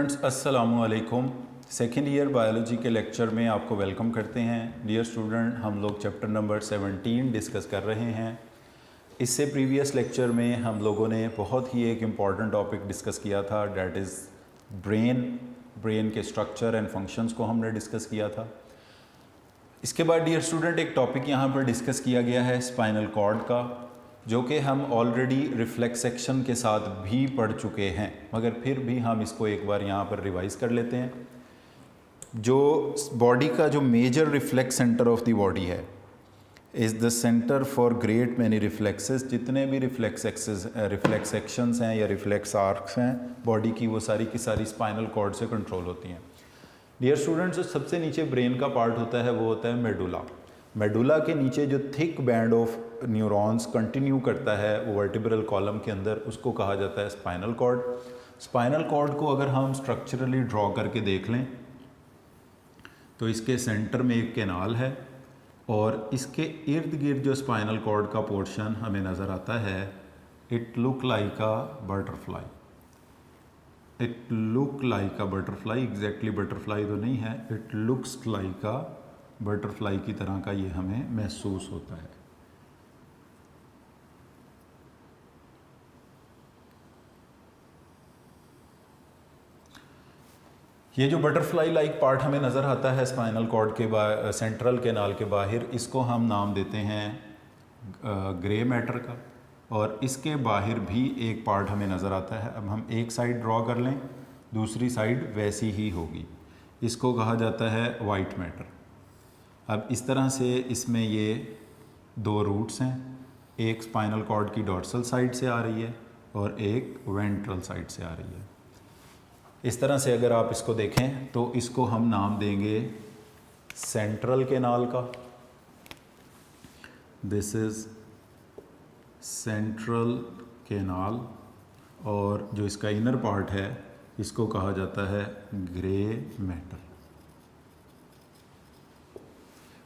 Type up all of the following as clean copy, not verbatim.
Students अस्सलामु अलैकुम। Second year biology के लेक्चर में आपको वेलकम करते हैं। डियर स्टूडेंट, हम लोग चैप्टर नंबर 17 डिस्कस कर रहे हैं। इससे प्रीवियस लेक्चर में हम लोगों ने बहुत ही एक इम्पॉर्टेंट टॉपिक डिस्कस किया था, डैट इज़ ब्रेन के स्ट्रक्चर एंड फंक्शंस को हमने डिस्कस किया था। इसके बाद डियर स्टूडेंट एक टॉपिक यहाँ पर डिस्कस किया गया है स्पाइनल कॉर्ड का, जो कि हम ऑलरेडी रिफ्लेक्स सेक्शन के साथ भी पढ़ चुके हैं, मगर फिर भी हम इसको एक बार यहाँ पर रिवाइज़ कर लेते हैं। जो बॉडी का जो major reflex centre of the body है is the centre for great many reflexes. जितने भी रिफ्लेक्स सेक्शंस हैं या रिफ्लेक्स आर्क्स हैं बॉडी की, वो सारी की सारी स्पाइनल कॉर्ड से कंट्रोल होती हैं। डियर स्टूडेंट्स, जो सबसे नीचे ब्रेन का पार्ट होता है वो होता है मेडुला। मेडुला के नीचे जो thick band of neurons continue करता है वो वर्टिब्रल कॉलम के अंदर, उसको कहा जाता है स्पाइनल कॉर्ड। स्पाइनल कॉर्ड को अगर हम स्ट्रक्चरली ड्रॉ करके देख लें तो इसके सेंटर में एक कैनाल है और इसके इर्द गिर्द जो स्पाइनल कॉर्ड का पोर्शन हमें नज़र आता है, it look like a butterfly. It look like a butterfly, exactly butterfly तो नहीं है, it looks like a butterfly की तरह का ये हमें महसूस होता है। ये जो बटरफ्लाई लाइक पार्ट हमें नज़र आता है स्पाइनल कॉर्ड के सेंट्रल कैनाल के बाहर, इसको हम नाम देते हैं ग्रे मैटर का, और इसके बाहर भी एक पार्ट हमें नज़र आता है। अब हम एक साइड ड्रॉ कर लें, दूसरी साइड वैसी ही होगी, इसको कहा जाता है वाइट मैटर। अब इस तरह से इसमें ये दो रूट्स हैं, एक स्पाइनल कॉर्ड की डॉर्सल साइड से आ रही है और एक वेंट्रल साइड से आ रही है। इस तरह से अगर आप इसको देखें तो इसको हम नाम देंगे सेंट्रल कैनाल का। दिस इज़ सेंट्रल कैनाल, और जो इसका इनर पार्ट है इसको कहा जाता है ग्रे मैटर,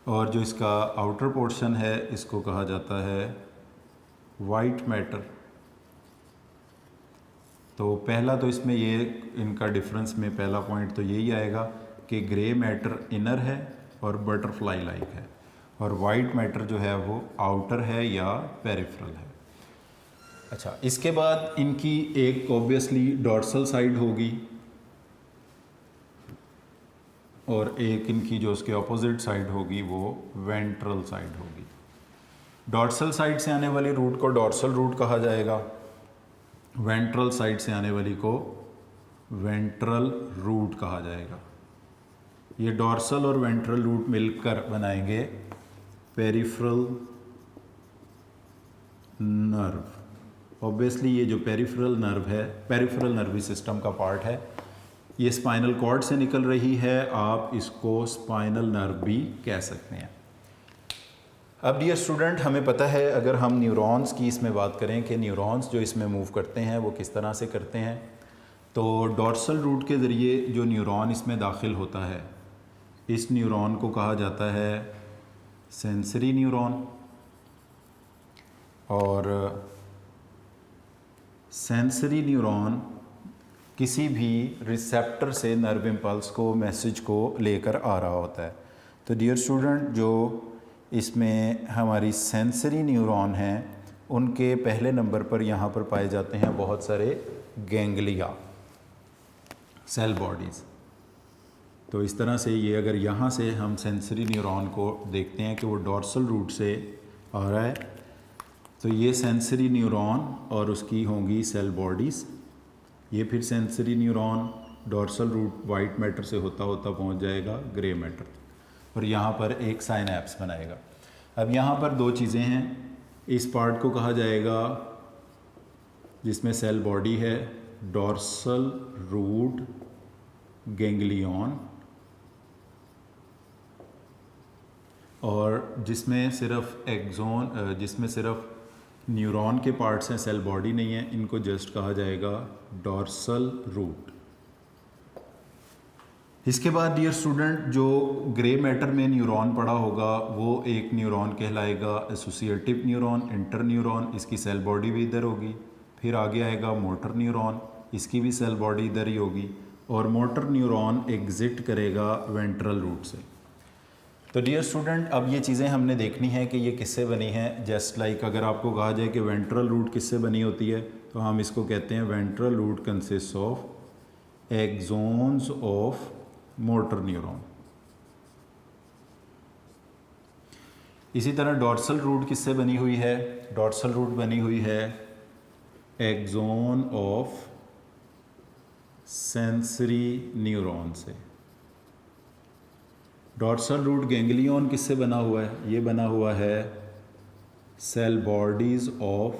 और जो इसका आउटर पोर्शन है इसको कहा जाता है वाइट मैटर। तो पहला तो इसमें ये इनका डिफरेंस में पहला पॉइंट तो यही आएगा कि ग्रे मैटर इनर है और बटरफ्लाई लाइक है, और वाइट मैटर जो है वो आउटर है या पेरिफेरल है। अच्छा, इसके बाद इनकी एक ऑब्वियसली डॉर्सल साइड होगी और एक इनकी जो उसके ऑपोजिट साइड होगी वो वेंट्रल साइड होगी। डॉर्सल साइड से आने वाली रूट को डॉर्सल रूट कहा जाएगा, वेंट्रल साइड से आने वाली को वेंट्रल रूट कहा जाएगा। ये डॉर्सल और वेंट्रल रूट मिलकर बनाएंगे पेरिफेरल नर्व। ऑब्वियसली ये जो पेरिफेरल नर्व है, पेरिफेरल नर्वी सिस्टम का पार्ट है, ये स्पाइनल कॉर्ड से निकल रही है, आप इसको स्पाइनल नर्व भी कह सकते हैं। अब डियर स्टूडेंट, हमें पता है अगर हम न्यूरॉन्स की इसमें बात करें कि न्यूरॉन्स जो इसमें मूव करते हैं वो किस तरह से करते हैं, तो डॉर्सल रूट के ज़रिए जो न्यूरॉन इसमें दाखिल होता है, इस न्यूरॉन को कहा जाता है सेंसरी न्यूरॉन। और सेंसरी न्यूरॉन किसी भी रिसेप्टर से नर्व इम्पल्स को, मैसेज को लेकर आ रहा होता है। तो डियर स्टूडेंट, जो इसमें हमारी सेंसरी न्यूरॉन हैं उनके पहले नंबर पर यहाँ पर पाए जाते हैं बहुत सारे गैंग्लिया सेल बॉडीज़। तो इस तरह से ये अगर यहाँ से हम सेंसरी न्यूरॉन को देखते हैं कि वो डॉर्सल रूट से आ रहा है, तो ये सेंसरी न्यूरॉन और उसकी होंगी सेल बॉडीज़। ये फिर sensory neuron dorsal root white matter से होता होता पहुँच जाएगा ग्रे मैटर, और यहाँ पर एक साइनैप्स बनाएगा। अब यहाँ पर दो चीज़ें हैं, इस पार्ट को कहा जाएगा जिसमें सेल बॉडी है डॉर्सल रूट गैंग्लियन, और जिसमें सिर्फ एक्सोन, जिसमें सिर्फ न्यूरॉन के पार्ट्स हैं, सेल बॉडी नहीं है, इनको जस्ट कहा जाएगा डॉर्सल रूट। इसके बाद डियर स्टूडेंट, जो ग्रे मैटर में न्यूरॉन पड़ा होगा वो एक न्यूरॉन कहलाएगा एसोसिएटिव न्यूरॉन, इंटर न्यूरॉन, इसकी सेल बॉडी भी इधर होगी। फिर आगे आएगा मोटर न्यूरॉन, इसकी भी सेल बॉडी इधर ही होगी। और मोटर न्यूरॉन एग्जिट करेगा वेंट्रल रूट से। तो डियर स्टूडेंट, अब ये चीज़ें हमने देखनी है कि ये किससे बनी हैं। जस्ट लाइक अगर आपको कहा जाए कि वेंट्रल रूट किससे बनी होती है, तो हम इसको कहते हैं ventral root consist of axons of motor neuron. इसी तरह डॉर्सल रूट किससे बनी हुई है? डॉर्सल रूट बनी हुई है एक्सोन ऑफ सेंसरी न्यूरॉन से। डॉर्सल रूट गैंग्लियन किससे बना हुआ है? ये बना हुआ है cell bodies of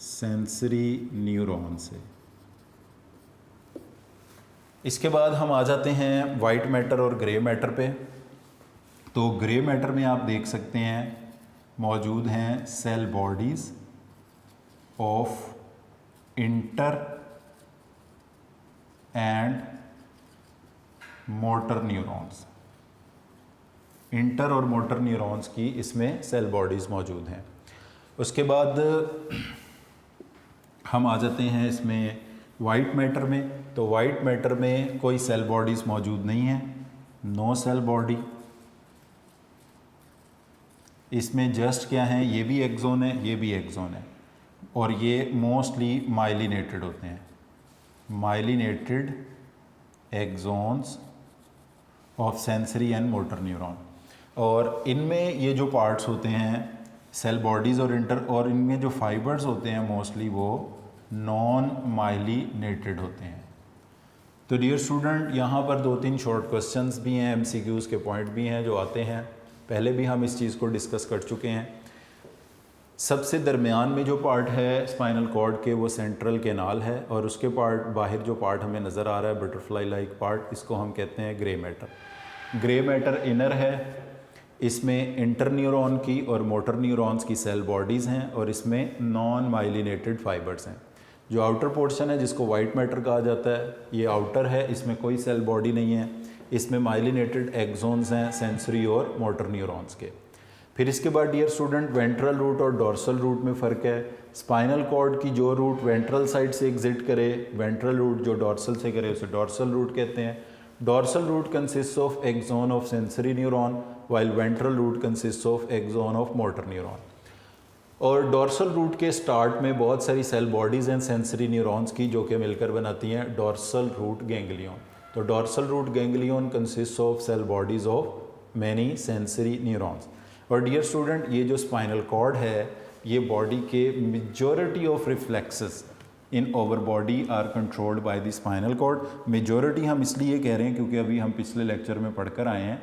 sensory neuron से। इसके बाद हम आ जाते हैं वाइट मैटर और ग्रे मैटर पे। तो ग्रे मैटर में आप देख सकते हैं मौजूद हैं cell bodies of inter and motor neurons. इंटर और मोटर न्यूरॉन्स की इसमें सेल बॉडीज़ मौजूद हैं। उसके बाद हम आ जाते हैं इसमें वाइट मैटर में। तो वाइट मैटर में कोई सेल बॉडीज़ मौजूद नहीं है, नो सेल बॉडी। इसमें जस्ट क्या है, ये भी एक्सोन है, ये भी एक्सोन है, और ये मोस्टली माइलिनेटेड होते हैं, myelinated exons of sensory and motor neuron. और इनमें ये जो पार्ट्स होते हैं सेल बॉडीज़ और इंटर, और इनमें जो फाइबर्स होते हैं मोस्टली वो नॉन माइलिनेटेड होते हैं। तो डियर स्टूडेंट, यहाँ पर 2-3 शॉर्ट क्वेश्चंस भी हैं, एमसीक्यूज़ के पॉइंट भी हैं जो आते हैं। पहले भी हम इस चीज़ को डिस्कस कर चुके हैं। सबसे दरमियान में जो पार्ट है स्पाइनल कॉर्ड के वो सेंट्रल कैनाल है, और उसके पार्ट बाहर जो पार्ट हमें नज़र आ रहा है बटरफ्लाई लाइक पार्ट, इसको हम कहते हैं grey matter. Grey matter inner है, इसमें इंटर न्यूरॉन की और मोटर न्यूरॉन्स की सेल बॉडीज़ हैं, और इसमें नॉन माइलिनेटेड फाइबर्स हैं। जो आउटर पोर्शन है जिसको वाइट मैटर कहा जाता है, ये आउटर है, इसमें कोई सेल बॉडी नहीं है। इसमें माइलिनेटेड एक्सोन्स हैं सेंसरी और मोटर न्यूरॉन्स के। फिर इसके बाद डियर स्टूडेंट, वेंट्रल रूट और डॉर्सल रूट में फ़र्क है। स्पाइनल कॉर्ड की जो रूट वेंट्रल साइड से एग्जिट करे, वेंट्रल रूट जो डॉर्सल से करे उसे डॉर्सल रूट कहते हैं। Dorsal root consist of axon of sensory neuron, while ventral root consist of axon of motor neuron. और डॉर्सल रूट के स्टार्ट में बहुत सारी सेल बॉडीज़ हैं सेंसरी न्यूरॉन्स की, जो कि मिलकर बनाती हैं डॉर्सल रूट गैंग्लियन। तो dorsal root ganglion consist of cell bodies of many sensory neurons. और डियर स्टूडेंट, ये जो स्पाइनल कॉर्ड है, ये बॉडी के majority of reflexes in over body are controlled by the spinal cord. Majority हम इसलिए कह रहे हैं क्योंकि अभी हम पिछले लेक्चर में पढ़कर आए हैं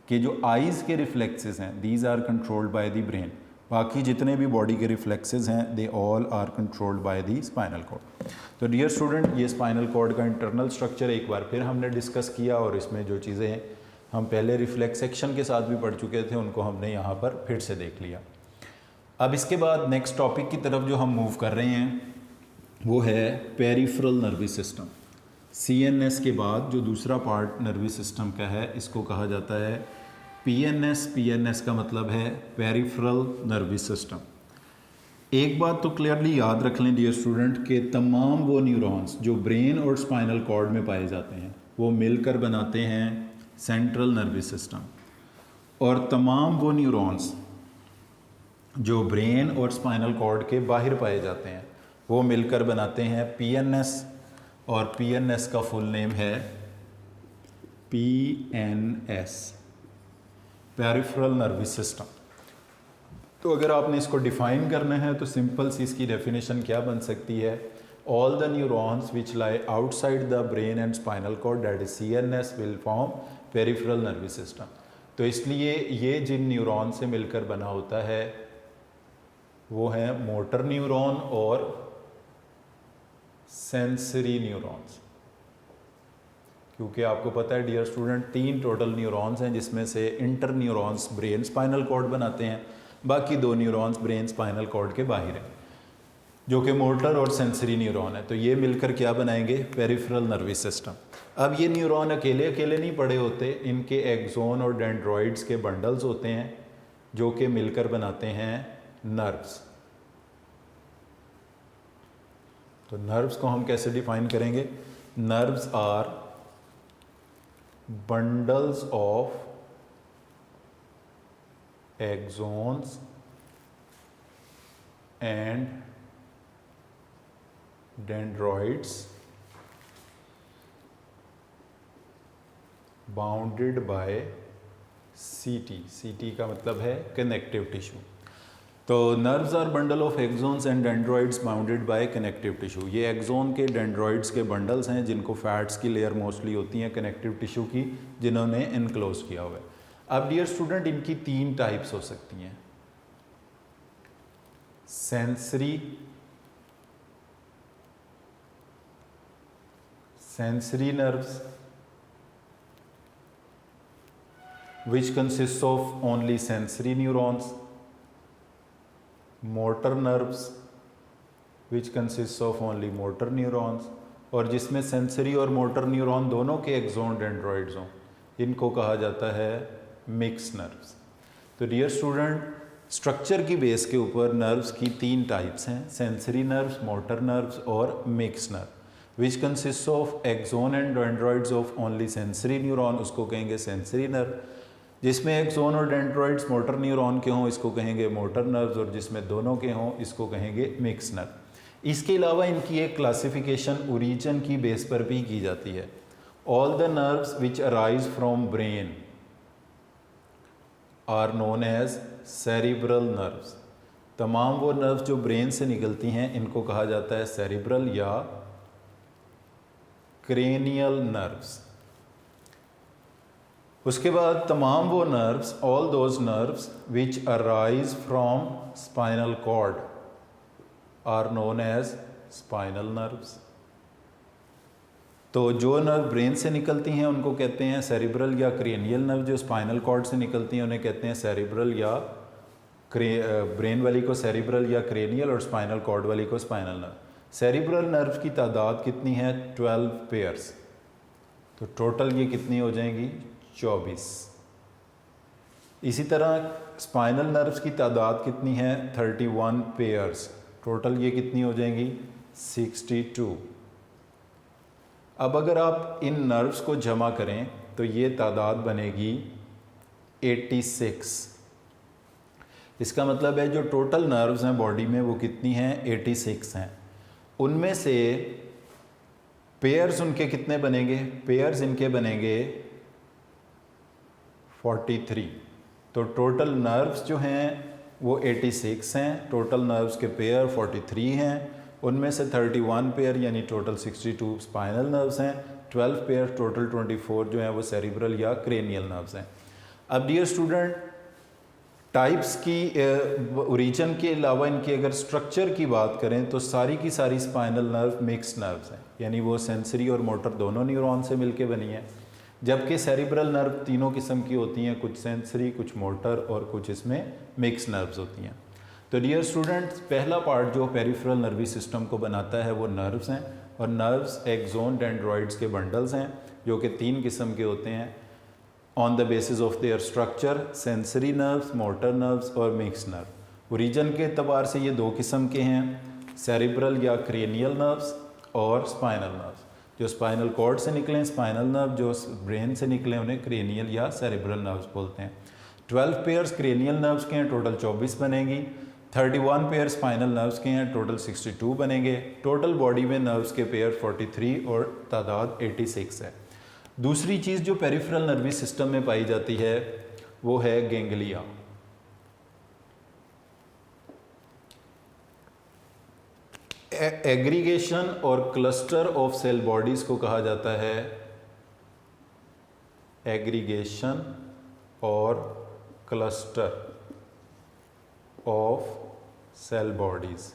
कि जो आइज़ के रिफ्लेक्सेस हैं these are controlled by the brain. बाकी जितने भी बॉडी के रिफ्लेक्सेस हैं they all are controlled by the spinal cord. तो डियर स्टूडेंट, ये स्पाइनल कॉर्ड का इंटरनल स्ट्रक्चर एक बार फिर हमने डिस्कस किया, और इसमें जो चीज़ें हम पहले रिफ्लेक्स सेक्शन के साथ भी पढ़ चुके थे उनको हमने यहाँ पर फिर से देख लिया। अब इसके बाद नेक्स्ट टॉपिक की तरफ जो हम मूव कर रहे हैं वो है पेरिफेरल नर्वस सिस्टम। सीएनएस के बाद जो दूसरा पार्ट नर्वस सिस्टम का है इसको कहा जाता है पीएनएस। पीएनएस का मतलब है पेरिफेरल नर्वस सिस्टम। एक बात तो क्लियरली याद रख लें डियर स्टूडेंट कि तमाम वो न्यूरॉन्स जो ब्रेन और स्पाइनल कॉर्ड में पाए जाते हैं वो मिलकर बनाते हैं सेंट्रल नर्वस सिस्टम, और तमाम वो न्यूरॉन्स जो ब्रेन और स्पाइनल कॉर्ड के बाहर पाए जाते हैं वो मिलकर बनाते हैं पीएनएस, और पीएनएस का फुल नेम है पीएनएस, पेरिफेरल नर्वस सिस्टम। तो अगर आपने इसको डिफाइन करना है तो सिंपल सी इसकी डेफिनेशन क्या बन सकती है, all the neurons which lie outside the brain and spinal cord that is CNS will form peripheral nervous system. तो इसलिए ये जिन न्यूरॉन से मिलकर बना होता है वो है मोटर न्यूरॉन और सेंसरी न्यूरॉन्स। क्योंकि आपको पता है डियर स्टूडेंट 3 टोटल न्यूरॉन्स हैं, जिसमें से interneurons brain spinal cord बनाते हैं, बाकी 2 न्यूरॉन्स ब्रेन स्पाइनल कॉर्ड के बाहर हैं जो कि मोटर और सेंसरी न्यूरॉन है। तो ये मिलकर क्या बनाएंगे, पेरिफेरल नर्वस सिस्टम। अब ये न्यूरॉन अकेले अकेले नहीं पड़े होते, इनके एक्सोन और डेंड्रॉइड्स के बंडल्स होते हैं जो कि मिलकर बनाते हैं नर्व्स। तो नर्व्स को हम कैसे डिफाइन करेंगे, nerves are bundles of axons and dendroids bounded by CT का मतलब है कनेक्टिव टिश्यू। तो nerves are bundle of axons and dendroids bounded by connective tissue. ये एक्सोन के डेंड्रॉइड्स के बंडल्स हैं जिनको फैट्स की लेयर मोस्टली होती हैं कनेक्टिव टिश्यू की, जिन्होंने इनक्लोज किया हुआ है। अब डियर स्टूडेंट, इनकी 3 टाइप्स हो सकती हैं। Sensory nerves which consists of only sensory neurons, motor nerves which consists of only motor neurons, और जिसमें सेंसरी और मोटर न्यूरॉन दोनों के एक्सोन डेंड्रॉइड्स हों, इनको कहा जाता है मिक्स नर्व्स। तो डियर स्टूडेंट, स्ट्रक्चर की बेस के ऊपर नर्व्स की 3 टाइप्स हैं, सेंसरी नर्व्स, मोटर नर्व्स और mix nerve. Which consist of axon and dendroids of only sensory neuron, उसको कहेंगे सेंसरी नर्व। जिसमें एक्सोन और डेंड्रॉइड्स मोटर न्यूरॉन के हों, इसको कहेंगे मोटर नर्व्स, और जिसमें दोनों के हों, इसको कहेंगे मिक्स नर्व। इसके अलावा इनकी एक क्लासिफिकेशन ओरिजिन की बेस पर भी की जाती है। All the nerves which arise from brain are known as cerebral nerves. तमाम वो नर्व्स जो ब्रेन से निकलती हैं, इनको कहा जाता है सेरिब्रल या क्रेनियल नर्व्स। उसके बाद तमाम वो nerves, all those nerves which arise from spinal cord are known as spinal nerves. तो जो नर्व ब्रेन से निकलती हैं उनको कहते हैं सेरिब्रल या क्रेनियल नर्व। जो स्पाइनल कॉर्ड से निकलती हैं उन्हें कहते हैं सेरिब्रल या ब्रेन वाली को सेरिब्रल या क्रेनियल, और स्पाइनल कॉर्ड वाली को स्पाइनल नर्व। सेरिब्रल नर्व की तादाद कितनी है? 12 पेयर्स। तो टोटल ये कितनी हो जाएंगी? 24। इसी तरह स्पाइनल नर्व्स की तादाद कितनी है? 31 पेयर्स। टोटल ये कितनी हो जाएंगी? 62। अब अगर आप इन नर्व्स को जमा करें तो ये तादाद बनेगी 86। इसका मतलब है जो टोटल नर्व्स हैं बॉडी में वो कितनी हैं? 86 हैं। उनमें से पेयर्स उनके कितने बनेंगे? पेयर्स इनके बनेंगे 43। तो टोटल नर्व्स जो हैं वो 86 हैं, टोटल नर्व्स के पेयर 43 हैं। उनमें से 31 पेयर यानी टोटल 62 स्पाइनल नर्व्स हैं, 12 पेयर टोटल 24 जो हैं वो सेरिब्रल या क्रेनियल नर्व्स हैं। अब डियर स्टूडेंट, टाइप्स की ओरिजिन के अलावा इनके अगर स्ट्रक्चर की बात करें तो सारी की सारी स्पाइनल नर्व मिक्स नर्व्स हैं, यानी वो सेंसरी और मोटर दोनों न्यूरॉन से मिलके बनी है। जबकि सेरिब्रल नर्व तीनों किस्म की होती हैं, कुछ सेंसरी, कुछ मोटर और कुछ इसमें मिक्स नर्व्स होती हैं। तो डियर स्टूडेंट्स, पहला पार्ट जो पेरिफेरल नर्वी सिस्टम को बनाता है वो नर्व्स हैं, और नर्व्स एक्सोन डेंड्रॉइड्स के बंडल्स हैं जो कि 3 किस्म के होते हैं on the basis of their structure, sensory nerves, motor nerves और मिक्स नर्व। ओरिजिन के एतबार से ये 2 किस्म के हैं, सेरिब्रल या क्रेनियल नर्व्स और स्पाइनल नर्व्स। जो स्पाइनल कॉर्ड से निकलें स्पाइनल नर्व, जो ब्रेन से निकलें उन्हें क्रेनियल या सेरिब्रल नर्व्स बोलते हैं। 12 पेयर्स क्रेनियल नर्व्स के हैं, टोटल 24 बनेंगी। 31 पेयर स्पाइनल नर्व्स के हैं, टोटल 62 बनेंगे। टोटल बॉडी में नर्व्स के पेयर 43 और तादाद 86 है। दूसरी चीज़ जो पेरिफेरल नर्वी सिस्टम में पाई जाती है वो है गैंग्लिया। एग्रीगेशन और क्लस्टर ऑफ सेल बॉडीज को कहा जाता है एग्रीगेशन और क्लस्टर ऑफ सेल बॉडीज,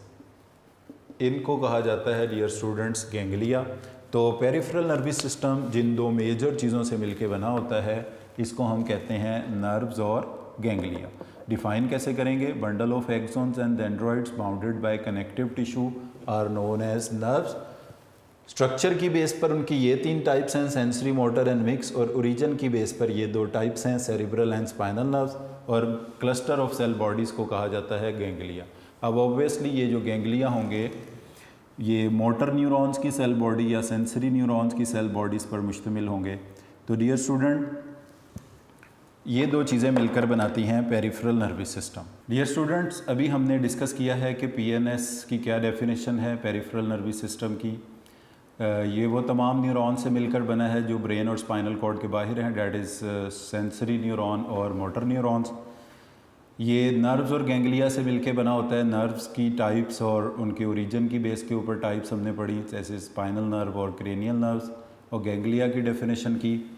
इनको कहा जाता है डियर स्टूडेंट्स गैंग्लिया। तो पेरिफेरल नर्वी सिस्टम जिन 2 मेजर चीज़ों से मिलके बना होता है इसको हम कहते हैं नर्व्स और गैंग्लिया। डिफाइन कैसे करेंगे? Bundle of axons and dendroids bounded by connective tissue are known as nerves. Structure की बेस पर उनकी ये 3 टाइप्स हैं, सेंसरी, मोटर एंड मिक्स, और ओरिजिन की बेस पर ये 2 टाइप्स हैं, सेरिब्रल एंड स्पाइनल नर्व्स, और क्लस्टर ऑफ सेल बॉडीज़ को कहा जाता है गैंग्लिया। अब ऑब्वियसली ये जो गैंग्लिया होंगे ये मोटर न्यूरॉन्स की सेल बॉडी या सेंसरी न्यूरॉन्स की सेल बॉडीज़ पर मुश्तमिल होंगे। तो डियर स्टूडेंट, ये दो चीज़ें मिलकर बनाती हैं peripheral nervous system. Dear students, अभी हमने डिस्कस किया है कि पीएनएस की क्या डेफिनेशन है पेरिफेरल नर्वस सिस्टम की। ये वो तमाम न्यूरॉन से मिलकर बना है जो ब्रेन और स्पाइनल कॉर्ड के बाहर हैं, डैट इज़ सेंसरी न्यूरॉन और मोटर न्यूरॉन्स। ये नर्व्स और गैंग्लिया से मिलके बना होता है। नर्व्स की टाइप्स और उनके ओरिजिन की बेस के ऊपर टाइप्स हमने पढ़ी, जैसे स्पाइनल नर्व और क्रेनियल नर्व्स, और गैंग्लिया की डेफिनेशन की।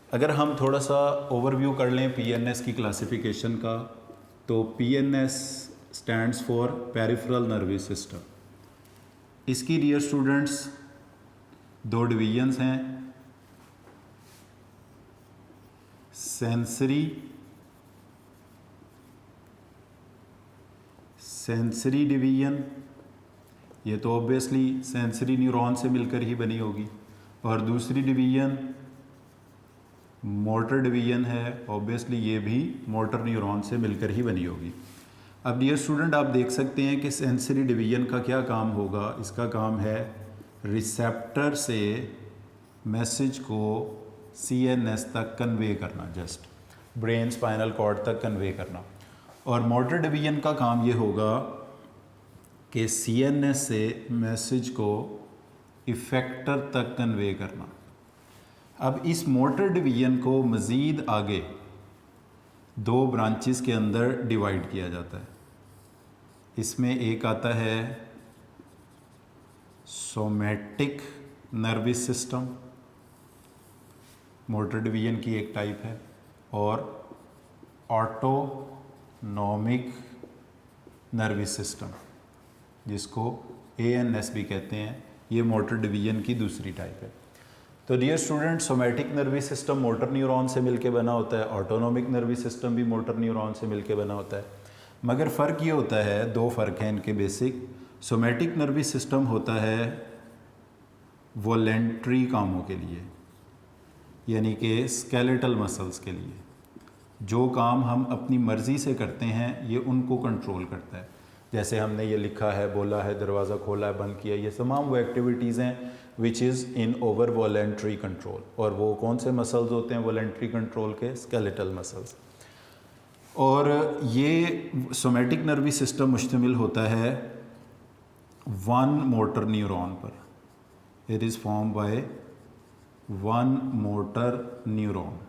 अगर हम थोड़ा सा ओवरव्यू कर लें पीएनएस की क्लासिफिकेशन का, तो PNS stands for peripheral nervous system. इसकी डियर स्टूडेंट्स दो डिवीजन्स हैं, सेंसरी डिवीजन, ये तो ऑब्वियसली सेंसरी न्यूरॉन से मिलकर ही बनी होगी, और दूसरी डिवीजन मोटर डिवीजन है, ऑब्वियसली ये भी मोटर न्यूरॉन से मिलकर ही बनी होगी। अब डियर स्टूडेंट, आप देख सकते हैं कि सेंसरी डिवीजन का क्या काम होगा। इसका काम है रिसेप्टर से मैसेज को सीएनएस तक कन्वे करना, जस्ट ब्रेन स्पाइनल कॉर्ड तक कन्वे करना। और मोटर डिवीजन का काम ये होगा कि सीएनएस से मैसेज को इफेक्टर तक कन्वे करना। अब इस मोटर डिवीजन को मज़ीद आगे दो ब्रांचेस के अंदर डिवाइड किया जाता है। इसमें एक आता है somatic nervous system, motor division की एक टाइप है, और ऑटोनॉमिक नर्वस सिस्टम, जिसको एएनएस भी कहते हैं, ये मोटर डिवीजन की दूसरी टाइप है। तो dear student, somatic nervous system motor neuron से मिलके बना होता है, ऑटोनॉमिक नर्वस सिस्टम भी मोटर न्यूरॉन से मिलके बना होता है। मगर फ़र्क ये होता है, दो फ़र्क हैं इनके बेसिक। सोमैटिक नर्वस सिस्टम होता है वॉलेंट्री कामों के लिए, यानी कि स्केलेटल मसल्स के लिए। जो काम हम अपनी मर्ज़ी से करते हैं ये उनको कंट्रोल करता है। जैसे हमने ये लिखा है, बोला है, दरवाज़ा खोला है, बंद किया, ये तमाम वो एक्टिविटीज़ हैं which is in over voluntary control. और वो कौन से मसल्स होते हैं वॉलेंट्री कंट्रोल के? Skeletal muscles. और ये सोमैटिक नर्वस सिस्टम मुश्तमिल होता है वन मोटर न्यूरॉन पर। It is form by one motor neuron.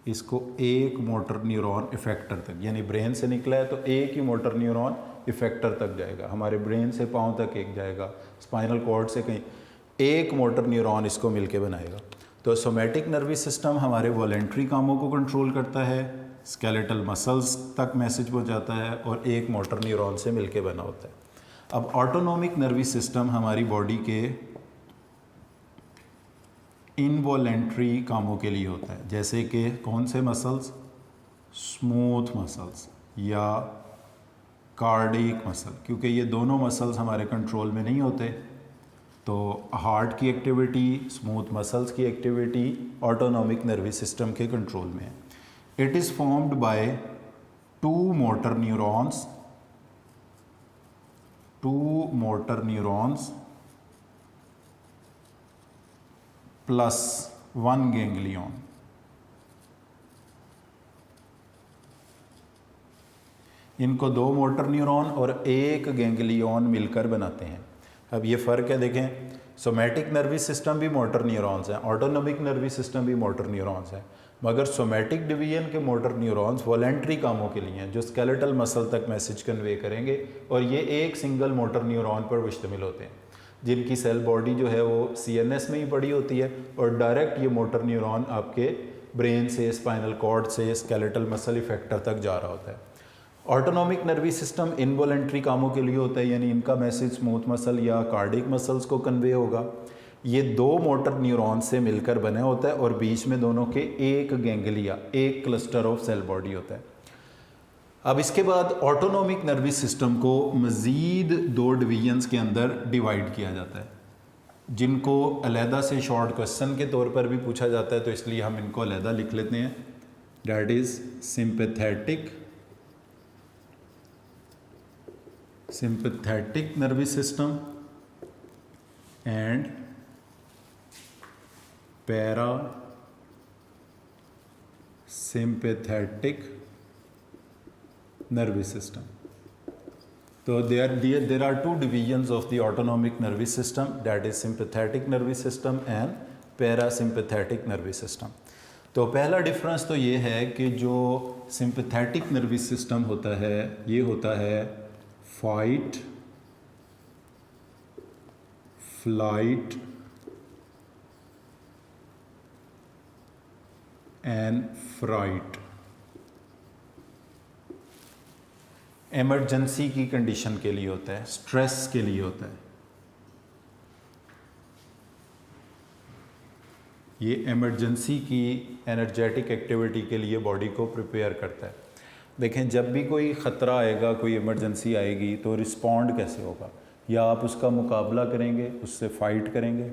इसको एक मोटर न्यूरॉन इफेक्टर तक, यानी ब्रेन से निकला है तो एक ही मोटर न्यूरॉन इफेक्टर तक जाएगा, हमारे ब्रेन से पाँव तक एक जाएगा, स्पाइनल कॉर्ड से कहीं, एक मोटर न्यूरॉन इसको मिलके बनाएगा। तो सोमैटिक नर्वस सिस्टम हमारे वॉलेंट्री कामों को कंट्रोल करता है, स्केलेटल मसल्स तक मैसेज पहुंचाता है, और एक मोटर न्यूरॉन से मिलके बना होता है। अब ऑटोनॉमिक नर्वस सिस्टम हमारी बॉडी के इनवॉलेंट्री कामों के लिए होता है, जैसे कि कौन से मसल्स? स्मूथ मसल्स या कार्डिक मसल, क्योंकि ये दोनों मसल्स हमारे कंट्रोल में नहीं होते। तो हार्ट की एक्टिविटी, स्मूथ मसल्स की एक्टिविटी ऑटोनॉमिक नर्वस सिस्टम के कंट्रोल में है। It is formed by two motor neurons plus one ganglion. इनको दो मोटर न्यूरॉन और एक गैंग्लियन मिलकर बनाते हैं। अब ये फ़र्क है, देखें, सोमैटिक नर्वस सिस्टम भी मोटर न्यूरॉन्स हैं, ऑटोनॉमिक नर्वस सिस्टम भी मोटर न्यूरॉन्स हैं, मगर सोमैटिक डिवीजन के मोटर न्यूरॉन्स वॉलेंट्री कामों के लिए हैं, जो स्केलेटल मसल तक मैसेज कन्वे करेंगे, और ये एक सिंगल मोटर न्यूरॉन पर मुश्तमिल होते हैं, जिनकी सेल बॉडी जो है वो सीएनएस में ही पड़ी होती है, और डायरेक्ट ये मोटर न्यूरॉन आपके ब्रेन से, स्पाइनल कॉर्ड से, स्केलेटल मसल इफेक्टर तक जा रहा होता है। ऑटोनॉमिक नर्वस सिस्टम इनवॉलेंट्री कामों के लिए होता है, यानी इनका मैसेज स्मूथ मसल या कार्डिक मसल्स को कन्वे होगा। ये दो मोटर न्यूरॉन से मिलकर बना होता है, और बीच में दोनों के एक गैंग्लिया, एक क्लस्टर ऑफ सेल बॉडी होता है। अब इसके बाद ऑटोनॉमिक नर्वस सिस्टम को मज़ीद दो डिवीजन्स के अंदर डिवाइड किया जाता है, जिनको अलहदा से शॉर्ट क्वेश्चन के तौर पर भी पूछा जाता है, तो इसलिए हम इनको अलहदा लिख लेते हैं। That is sympathetic nervous system and para sympathetic nervous system. तो there are two divisions of the autonomic nervous system, that is sympathetic nervous system and parasympathetic nervous system। तो पहला डिफरेंस तो ये है कि जो सिंपैथेटिक नर्वस सिस्टम होता है ये होता है fight flight and fright. Emergency की कंडीशन के लिए होता है, स्ट्रेस के लिए होता है। ये इमरजेंसी की एनर्जेटिक एक्टिविटी के लिए बॉडी को प्रिपेयर करता है। देखें, जब भी कोई ख़तरा आएगा, कोई इमरजेंसी आएगी तो रिस्पॉन्ड कैसे होगा? या आप उसका मुकाबला करेंगे, उससे फ़ाइट करेंगे,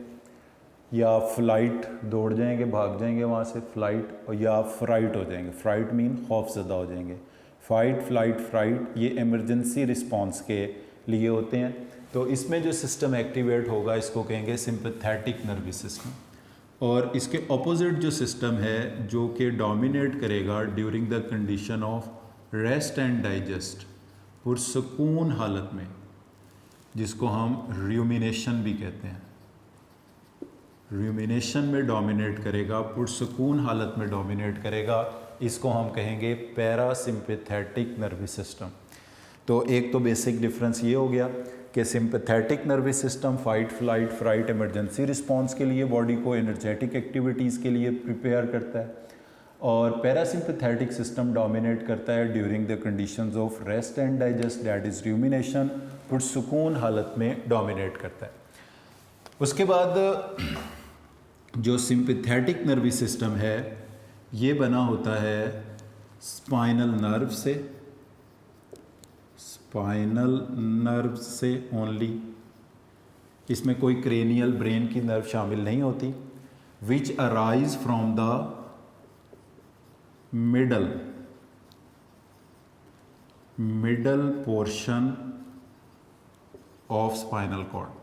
या फ्लाइट दौड़ जाएंगे, भाग जाएंगे वहाँ से फ्लाइट, और या फ्राइट हो जाएंगे। फ्राइट मीन खौफज़दा हो जाएंगे। फ़ाइट फ्लाइट फ्राइट ये इमरजेंसी रिस्पॉन्स के लिए होते हैं। तो इसमें जो सिस्टम एक्टिवेट होगा इसको कहेंगे सिंपैथेटिक नर्वस सिस्टम। और इसके ऑपोजिट जो सिस्टम है जो कि डोमिनेट करेगा during the condition of rest and digest, पुरसकून हालत में, जिसको हम रूमिनेशन भी कहते हैं। रूमिनेशन में डोमिनेट करेगा, पुरसकून हालत में डोमिनेट करेगा, इसको हम कहेंगे पैरासिम्पैथेटिक नर्वस सिस्टम। तो एक तो बेसिक डिफरेंस ये हो गया कि sympathetic nervous system fight flight fright emergency response के लिए बॉडी को एनर्जेटिक एक्टिविटीज़ के लिए प्रिपेयर करता है, और पैरासिम्पैथेटिक सिस्टम डोमिनेट करता है during the conditions of rest and digest, that is rumination, पुरसकून हालत में डोमिनेट करता है। उसके बाद जो सिंपैथेटिक नर्वस सिस्टम है ये बना होता है स्पाइनल नर्व से, स्पाइनल नर्व से ओनली। इसमें कोई क्रेनियल ब्रेन की नर्व शामिल नहीं होती। Which arise from the middle portion of spinal cord,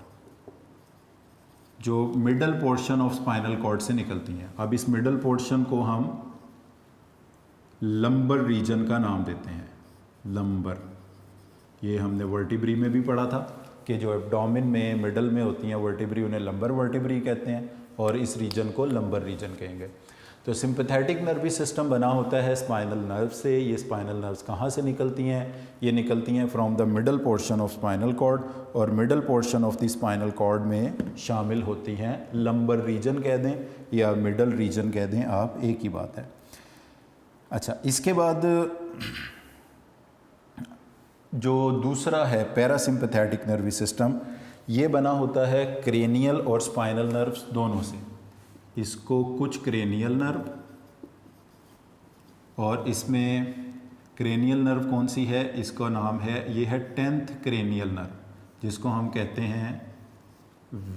जो middle portion of spinal cord से निकलती हैं। अब इस मिडल पोर्शन को हम लंबर रीजन का नाम देते हैं, लंबर। ये हमने वर्टिब्री में भी पढ़ा था कि जो एब्डोमेन में मिडल में होती हैं वर्टिब्री, उन्हें लंबर वर्टिब्री कहते हैं, और इस रीजन को लंबर रीजन कहेंगे। तो सिंपैथेटिक नर्वस सिस्टम बना होता है स्पाइनल नर्व से। ये स्पाइनल नर्व्स कहाँ से निकलती हैं? ये निकलती हैं from the middle portion of spinal cord, और middle portion of the spinal cord में शामिल होती हैं लंबर रीजन कह दें या मिडल रीजन कह दें आप, एक ही बात है। अच्छा, इसके बाद जो दूसरा है पैरासिम्पैथेटिक नर्वस सिस्टम, ये बना होता है क्रेनियल और स्पाइनल नर्व्स दोनों से। इसको कुछ क्रेनियल नर्व, और इसमें क्रेनियल नर्व कौन सी है? इसका नाम है, ये है 10th क्रेनियल नर्व, जिसको हम कहते हैं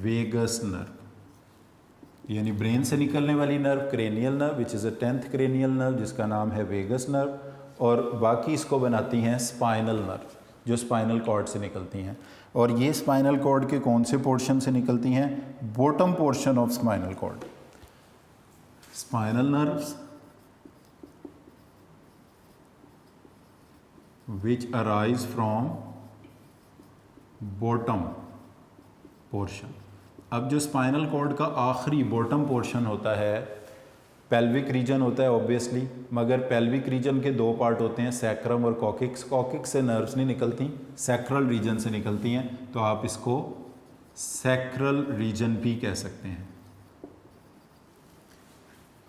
वेगस नर्व। यानी ब्रेन से निकलने वाली nerve cranial nerve, which is a 10th cranial nerve, जिसका नाम है वेगस नर्व। और बाकी इसको बनाती हैं स्पाइनल नर्व, जो स्पाइनल कॉर्ड से निकलती हैं। और ये स्पाइनल कॉर्ड के कौन से पोर्शन से निकलती हैं? Bottom portion of spinal cord. Spinal nerves which arise from bottom portion। अब जो स्पाइनल कॉर्ड का आखिरी बॉटम पोर्शन होता है, पेल्विक रीजन होता है ऑब्वियसली, मगर पेल्विक रीजन के दो पार्ट होते हैं, सैक्रम और कॉकिक्स। कॉकिक्स से नर्व्स नहीं निकलती, सैक्रल रीजन से निकलती हैं, तो आप इसको सैक्रल रीजन भी कह सकते हैं।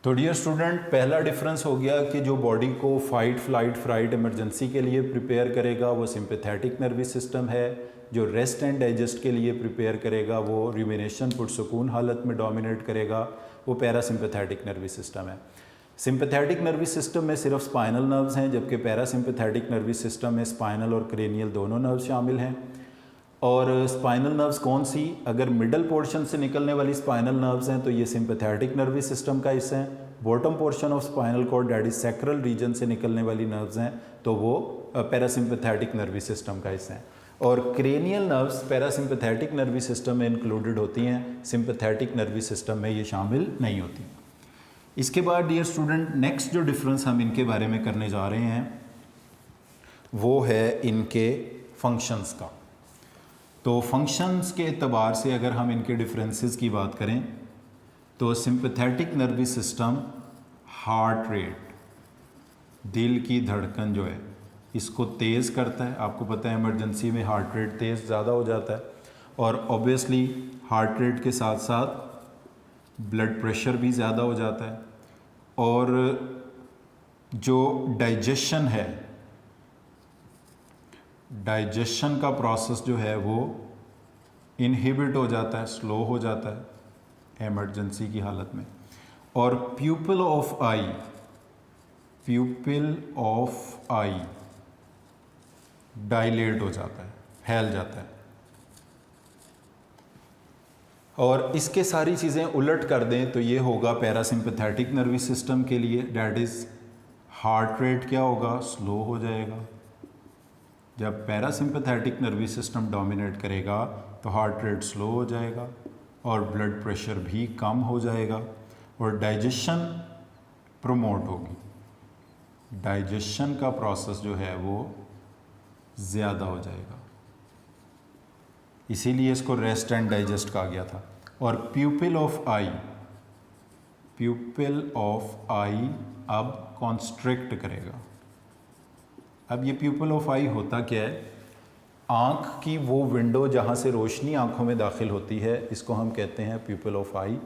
तो डियर स्टूडेंट, पहला डिफरेंस हो गया कि जो बॉडी को फाइट फ्लाइट फ्राइट इमरजेंसी के लिए प्रिपेयर करेगा वो सिंपैथेटिक नर्वस सिस्टम है। जो रेस्ट एंड डाइजेस्ट के लिए प्रिपेयर करेगा वो रूमिनेशन, पुरसकून हालत में डोमिनेट करेगा, वो पैरासिम्पैथेटिक नर्वस सिस्टम है। सिंपैथेटिक नर्वस सिस्टम में सिर्फ स्पाइनल नर्व्स हैं, जबकि पैरासिम्पैथेटिक नर्वस सिस्टम में स्पाइनल और क्रेनियल दोनों नर्व्स शामिल हैं। और स्पाइनल नर्व्स कौन सी? अगर मिडल पोर्शन से निकलने वाली स्पाइनल नर्व्स हैं तो ये सिंपैथेटिक नर्वस सिस्टम का हिस्सा हैं। Bottom portion of spinal cord, that is sacral region से निकलने वाली नर्व्स हैं, तो वो पैरासिम्पैथेटिक नर्वस सिस्टम का हिस्सा हैं। और cranial nerves parasympathetic nervous system में इंक्लूडेड होती हैं, सिंपैथेटिक नर्वस सिस्टम में ये शामिल नहीं होती। इसके बाद डियर स्टूडेंट नेक्स्ट जो डिफरेंस हम इनके बारे में करने जा रहे हैं वो है इनके फंक्शंस का। तो फंक्शंस के एतबार से अगर हम इनके डिफरेंसेस की बात करें तो sympathetic nervous system heart rate, दिल की धड़कन जो है इसको तेज़ करता है। आपको पता है इमरजेंसी में हार्ट रेट तेज़ ज़्यादा हो जाता है, और ऑब्वियसली हार्ट रेट के साथ साथ ब्लड प्रेशर भी ज़्यादा हो जाता है, और जो डाइजेशन है, डाइजेशन का प्रोसेस जो है वो इनहिबिट हो जाता है, स्लो हो जाता है इमरजेंसी की हालत में। और प्यूपिल ऑफ आई डायलेट हो जाता है, फैल जाता है। और इसके सारी चीज़ें उलट कर दें तो ये होगा पैरासिम्पैथेटिक नर्वस सिस्टम के लिए, डैट इज़ हार्ट रेट क्या होगा, स्लो हो जाएगा। जब पैरासिम्पैथेटिक नर्वस सिस्टम डोमिनेट करेगा तो हार्ट रेट स्लो हो जाएगा और ब्लड प्रेशर भी कम हो जाएगा, और डाइजेशन प्रमोट होगी, डाइजेशन का प्रोसेस जो है वो ज़्यादा हो जाएगा, इसीलिए इसको रेस्ट एंड डाइजेस्ट कहा गया था। और प्यूपिल ऑफ आई अब कॉन्स्ट्रिक्ट करेगा। अब ये प्यूपिल ऑफ आई होता क्या है, आँख की वो विंडो जहाँ से रोशनी आँखों में दाखिल होती है, इसको हम कहते हैं प्यूपिल ऑफ आई।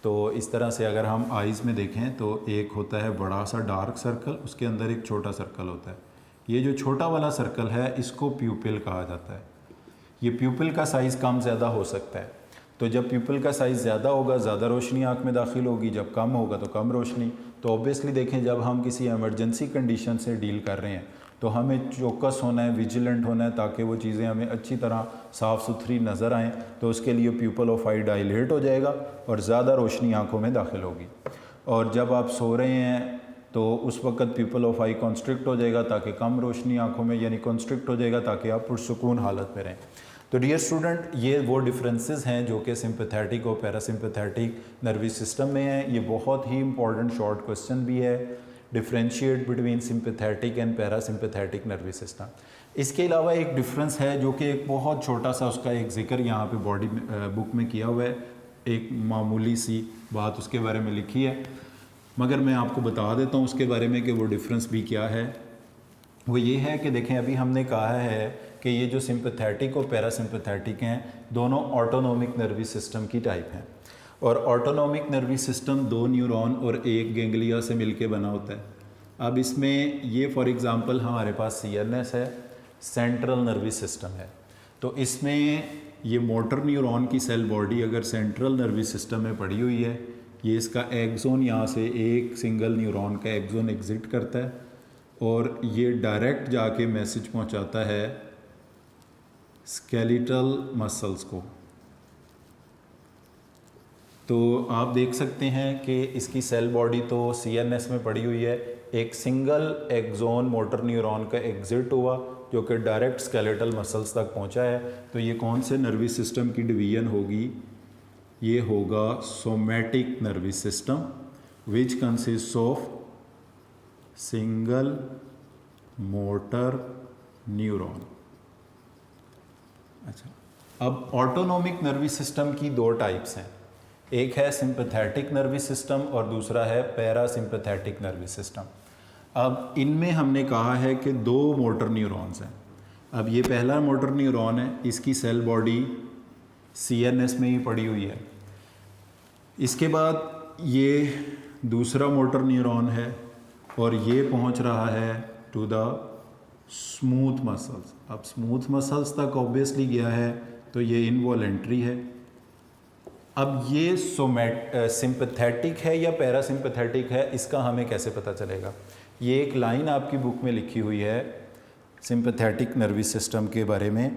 तो इस तरह से अगर हम आइज़ में देखें तो एक होता है बड़ा सा डार्क सर्कल, उसके अंदर एक छोटा सर्कल होता है। ये जो छोटा वाला सर्कल है इसको प्यूपिल कहा जाता है। ये प्यूपिल का साइज़ कम ज़्यादा हो सकता है, तो जब प्यूपिल का साइज़ ज़्यादा होगा ज़्यादा रोशनी आँख में दाखिल होगी, जब कम होगा तो कम रोशनी। तो ऑब्वियसली देखें, जब हम किसी इमरजेंसी कंडीशन से डील कर रहे हैं तो हमें चौकस होना है, विजिलेंट होना है, ताकि वो चीज़ें हमें अच्छी तरह साफ़ सुथरी नज़र आएँ। तो उसके लिए प्यूपिल ऑफ आई डायलेट हो जाएगा और ज़्यादा रोशनी आँखों में दाखिल होगी। और जब आप सो रहे हैं तो उस वक्त प्यूपिल ऑफ आई कॉन्स्ट्रिक्ट हो जाएगा ताकि कम रोशनी आँखों में, यानी कॉन्स्ट्रिक्ट हो जाएगा ताकि आप पुरसुकून हालत में रहें। तो डियर स्टूडेंट, ये वो डिफरेंसेस हैं जो कि सिंपैथेटिक और पैरासिम्पैथेटिक नर्वस सिस्टम में हैं। ये बहुत ही इंपॉर्टेंट शॉर्ट क्वेश्चन भी है, differentiate between sympathetic and parasympathetic nervous system. इसके अलावा एक डिफरेंस है जो कि एक बहुत छोटा सा, उसका एक जिक्र यहाँ पे बॉडी बुक में किया हुआ है, एक मामूली सी बात उसके बारे में लिखी है, मगर मैं आपको बता देता हूँ उसके बारे में कि वो डिफरेंस भी क्या है। वो ये है कि देखें, अभी हमने कहा है कि ये जो सिंपैथेटिक और पैरासिम्पैथेटिक हैं दोनों ऑटोनोमिक नर्वस सिस्टम की टाइप हैं, और ऑटोनोमिक नर्वस सिस्टम 2 न्यूरॉन और 1 गैंग्लिया से मिलके बना होता है। अब इसमें ये फॉर एग्ज़ाम्पल हमारे पास CNS है, सेंट्रल नर्वस सिस्टम है, तो इसमें ये मोटर न्यूरॉन की सेल बॉडी अगर सेंट्रल नर्वस सिस्टम में पड़ी हुई है, ये इसका एक्सोन, यहाँ से एक सिंगल न्यूरॉन का एक्सोन एग्जिट करता है और ये डायरेक्ट जाके मैसेज पहुँचाता है स्केलेटल मसल्स को। तो आप देख सकते हैं कि इसकी सेल बॉडी तो CNS में पड़ी हुई है, एक सिंगल एक्सोन मोटर न्यूरॉन का एग्जिट हुआ जो कि डायरेक्ट स्केलेटल मसल्स तक पहुंचा है। तो ये कौन से नर्वस सिस्टम की डिवीजन होगी, ये होगा somatic nervous system which consist of single motor neuron. अच्छा, अब ऑटोनोमिक नर्वस सिस्टम की 2 टाइप्स हैं, एक है सिंपैथेटिक नर्वस सिस्टम और दूसरा है पैरासिम्पैथेटिक नर्वस सिस्टम। अब इनमें हमने कहा है कि 2 मोटर न्यूरॉन्स हैं। अब ये पहला मोटर न्यूरॉन है, इसकी सेल बॉडी CNS में ही पड़ी हुई है। इसके बाद ये दूसरा मोटर न्यूरॉन है और ये पहुंच रहा है टू द स्मूथ मसल्स। अब स्मूथ मसल्स तक ऑब्वियसली गया है तो ये इनवॉलेंट्री है। अब ये सिंपैथेटिक है या पैरासिम्पैथेटिक है, इसका हमें कैसे पता चलेगा। ये एक लाइन आपकी बुक में लिखी हुई है सिंपैथेटिक नर्वस सिस्टम के बारे में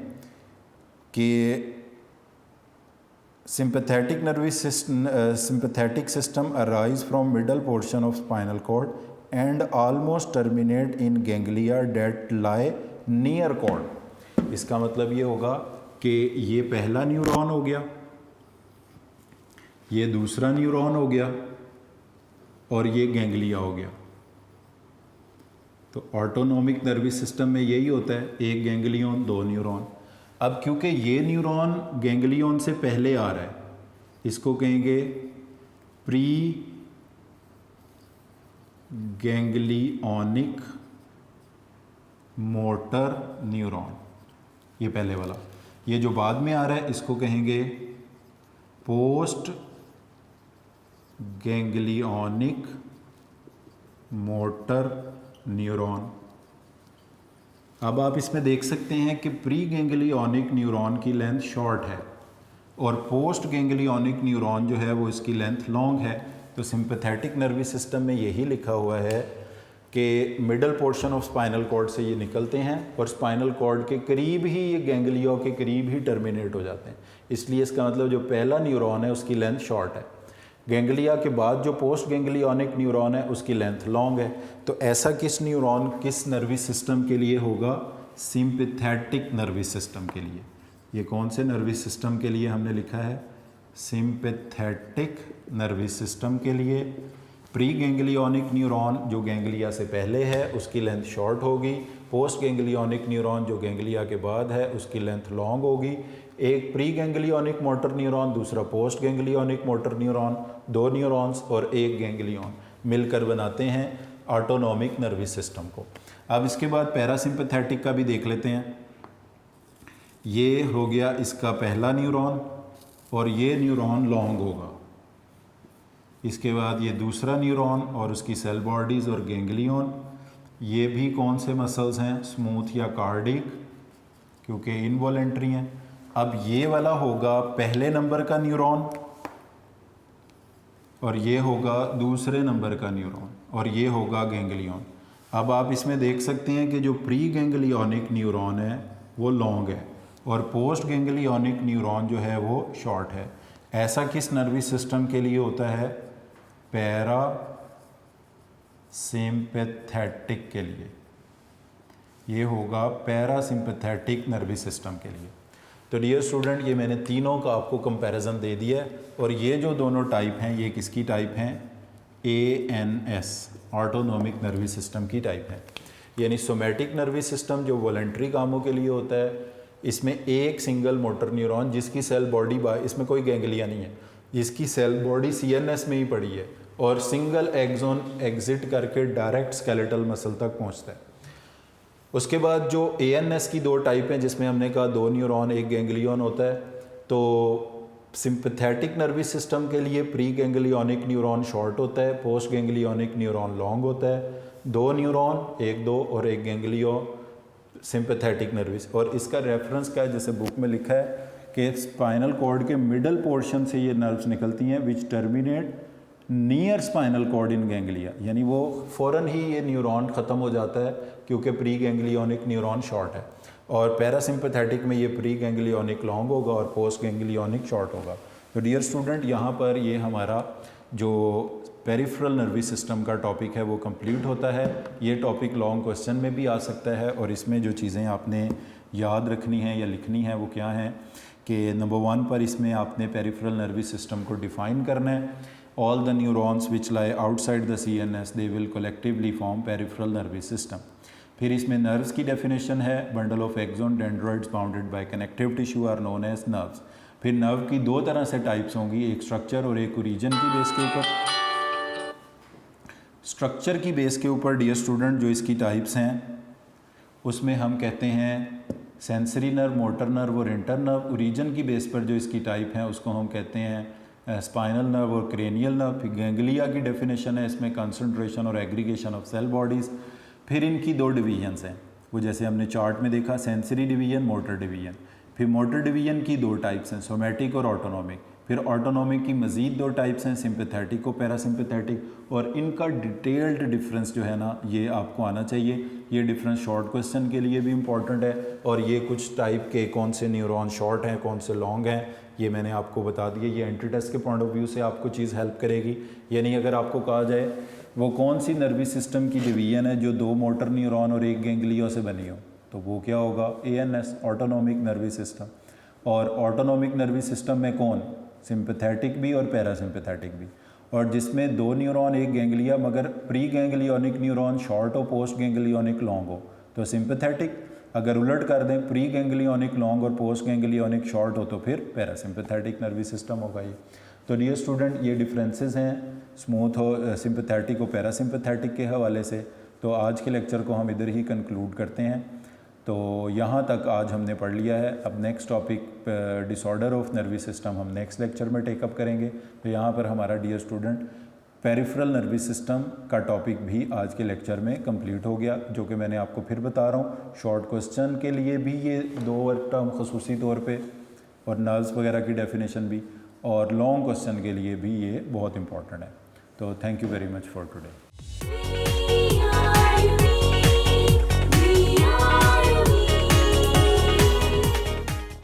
कि sympathetic nervous system sympathetic system arise from middle portion of spinal cord and almost terminate in ganglia that lie near cord। इसका मतलब ये होगा कि ये पहला न्यूरॉन हो गया, ये दूसरा न्यूरॉन हो गया और ये गैंग्लिया हो गया। तो ऑटोनॉमिक नर्वस सिस्टम में यही होता है, एक गैंग्लियन दो न्यूरॉन। अब क्योंकि ये न्यूरॉन गैंग्लियन से पहले आ रहा है, इसको कहेंगे प्री गैंग्लियोनिक मोटर न्यूरॉन, ये पहले वाला। ये जो बाद में आ रहा है इसको कहेंगे पोस्ट गैंग्लियोनिक मोटर न्यूरॉन। अब आप इसमें देख सकते हैं कि प्री गैंग्लियोनिक न्यूरॉन की लेंथ शॉर्ट है और पोस्ट गैंग्लियोनिक न्यूरॉन जो है वो इसकी लेंथ लॉन्ग है। तो सिंपैथेटिक नर्वस सिस्टम में यही लिखा हुआ है कि middle portion of spinal cord से ये निकलते हैं और स्पाइनल कॉर्ड के करीब ही, ये गैंग्लिया के करीब ही टर्मिनेट हो जाते हैं। इसलिए इसका मतलब जो पहला न्यूरॉन है उसकी लेंथ शॉर्ट है, गैंग्लिया के बाद जो पोस्ट गैंग्लियोनिक न्यूरॉन है उसकी लेंथ लॉन्ग है। तो ऐसा किस न्यूरॉन, किस नर्वस सिस्टम के लिए होगा? सिंपैथेटिक नर्वस सिस्टम के लिए। ये कौन से नर्वस सिस्टम के लिए हमने लिखा है? सिंपैथेटिक नर्वस सिस्टम के लिए। प्री गैंग्लियोनिक न्यूरॉन जो गैंग्लिया से पहले है उसकी लेंथ शॉर्ट होगी, पोस्ट गैंग्लियोनिक न्यूरॉन जो गैंग्लिया के बाद है उसकी लेंथ लॉन्ग होगी। एक प्री गैंग्लियोनिक मोटर न्यूरॉन, दूसरा पोस्ट गैंग्लियोनिक मोटर न्यूरॉन, दो न्यूरॉन्स और एक गैंग्लियन मिलकर बनाते हैं ऑटोनॉमिक नर्वस सिस्टम को। अब इसके बाद पैरासिम्पैथेटिक का भी देख लेते हैं। ये हो गया इसका पहला न्यूरॉन और ये न्यूरॉन लॉन्ग होगा। इसके बाद ये दूसरा न्यूरॉन और उसकी सेल बॉडीज़ और गैंग्लियन। ये भी कौन से मसल्स हैं? स्मूथ या कार्डिक, क्योंकि इनवॉलेंट्री हैं। अब ये वाला होगा पहले नंबर का न्यूरॉन और ये होगा दूसरे नंबर का न्यूरॉन और ये होगा गैंग्लियन। अब आप इसमें देख सकते हैं कि जो प्री गैंग्लियोनिक न्यूरॉन है वो लॉन्ग है और पोस्ट गैंग्लियोनिक न्यूरॉन जो है वो शॉर्ट है। ऐसा किस नर्वस सिस्टम के लिए होता है? पैरासिम्पैथेटिक के लिए। ये होगा पैरासिम्पैथेटिक नर्वस सिस्टम के लिए। तो डियर स्टूडेंट, ये मैंने तीनों का आपको कंपैरिजन दे दिया है और ये जो दोनों टाइप हैं ये किसकी टाइप हैं? ANS, ऑटोनॉमिक नर्वस सिस्टम की टाइप है। यानी सोमैटिक नर्वस सिस्टम जो वॉलंटरी कामों के लिए होता है, इसमें एक सिंगल मोटर न्यूरॉन जिसकी सेल बॉडी इसमें कोई गैंग्लिया नहीं है, जिसकी सेल बॉडी CNS में ही पड़ी है और सिंगल एक्सोन एग्जिट करके डायरेक्ट स्केलेटल मसल तक पहुंचता है। उसके बाद जो ANS की दो टाइप हैं जिसमें हमने कहा दो न्यूरॉन एक गैंग्लियन होता है। तो सिंपैथेटिक नर्वस सिस्टम के लिए प्री गैंग्लियोनिक न्यूरॉन शॉर्ट होता है, पोस्ट गैंग्लियोनिक न्यूरॉन लॉन्ग होता है। दो न्यूरॉन, एक दो और एक गैंग्लियो सिंपैथेटिक नर्वस। और इसका रेफरेंस क्या है? जैसे बुक में लिखा है कि स्पाइनल कॉर्ड के मिडल पोर्शन से ये नर्व्स निकलती हैं विच टर्मिनेट नियर स्पाइनल कॉर्ड इन गैंग्लिया। यानी वो फ़ौरन ही ये न्यूरॉन ख़त्म हो जाता है क्योंकि प्री गैंग्लियोनिक न्यूरॉन शॉर्ट है। और पैरासिम्पैथेटिक में ये प्री गैंग्लियोनिक लॉन्ग होगा और पोस्ट गैंग्लियोनिक शॉर्ट होगा। तो डियर स्टूडेंट, यहाँ पर ये हमारा जो पेरिफेरल नर्वस सिस्टम का टॉपिक है वो कंप्लीट होता है। ये टॉपिक लॉन्ग क्वेश्चन में भी आ सकता है और इसमें जो चीज़ें आपने याद रखनी है या लिखनी है वो क्या हैं कि नंबर 1 पर इसमें आपने पेरिफेरल नर्वस सिस्टम को डिफ़ाइन करना है। All the neurons which lie outside the CNS they will collectively form peripheral nervous system. फिर इसमें नर्व्स की डेफिनेशन है, bundle of axon dendroids bounded by connective tissue are known as nerves. फिर nerve की दो तरह से टाइप्स होंगी, एक स्ट्रक्चर और एक रीजन की बेस के ऊपर। स्ट्रक्चर की बेस के ऊपर डियर स्टूडेंट जो इसकी टाइप्स हैं उसमें हम कहते हैं सेंसरी नर्व, मोटर नर्व और इंटरनर्व। रीजन की बेस पर जो इसकी टाइप हैं उसको हम कहते हैं स्पाइनल नर्व और क्रेनियल नर्व। फिर गैंग्लिया की डेफिनेशन है इसमें कंसंट्रेशन और एग्रीगेशन ऑफ सेल बॉडीज़। फिर इनकी दो डिवीजन्स हैं, वो जैसे हमने चार्ट में देखा, सेंसरी डिवीजन, मोटर डिवीजन। फिर मोटर डिवीजन की दो टाइप्स हैं, सोमैटिक और ऑटोनॉमिक। फिर ऑटोनॉमिक की मज़ीद दो टाइप्स हैं, सिंपैथेटिक और पैरासिम्पैथेटिक। और इनका डिटेल्ड डिफरेंस जो है ना ये आपको आना चाहिए। ये डिफरेंस शॉर्ट क्वेश्चन के लिए भी इम्पॉर्टेंट है और ये कुछ टाइप के कौन से न्यूरॉन शॉर्ट हैं कौन से लॉन्ग हैं ये मैंने आपको बता दिया। ये एंट्री टेस्ट के पॉइंट ऑफ व्यू से आपको चीज़ हेल्प करेगी। यानी अगर आपको कहा जाए वो कौन सी नर्वस सिस्टम की डिवीजन है जो दो मोटर न्यूरॉन और एक गैंग्लिया से बनी हो, तो वो क्या होगा, ANS, ऑटोनॉमिक नर्वस सिस्टम। और ऑटोनॉमिक नर्वस सिस्टम में कौन, सिंपैथेटिक भी और पैरासिम्पैथेटिक भी, और जिसमें दो न्यूरॉन एक गैंग्लिया, मगर प्री गैंग्लियोनिक न्यूरॉन शॉर्ट हो, पोस्ट गैंग्लियोनिक लॉन्ग हो तो सिंपैथेटिक। अगर उलट कर दें, प्री गैंग्लियोनिक लॉन्ग और पोस्ट गैंग्लियोनिक शॉर्ट हो तो फिर पैरासिम्पैथेटिक नर्वस सिस्टम होगा ये। तो डियर स्टूडेंट, ये डिफरेंसेस हैं स्मूथ हो सिंपैथेटिक और पैरासिम्पैथेटिक के हवाले से। तो आज के लेक्चर को हम इधर ही कंक्लूड करते हैं। तो यहाँ तक आज हमने पढ़ लिया है। अब next topic disorder of nervous system हम नेक्स्ट लेक्चर में टेकअप करेंगे। तो यहाँ पर हमारा dear student peripheral nervous system का टॉपिक भी आज के लेक्चर में कंप्लीट हो गया, जो कि मैंने आपको फिर बता रहा हूँ। शॉर्ट क्वेश्चन के लिए भी ये दो टर्म खसूसी तौर पे, और नर्व्स वगैरह की डेफिनेशन भी, और लॉन्ग क्वेश्चन के लिए भी ये बहुत इंपॉर्टेंट है। तो thank you very much for today.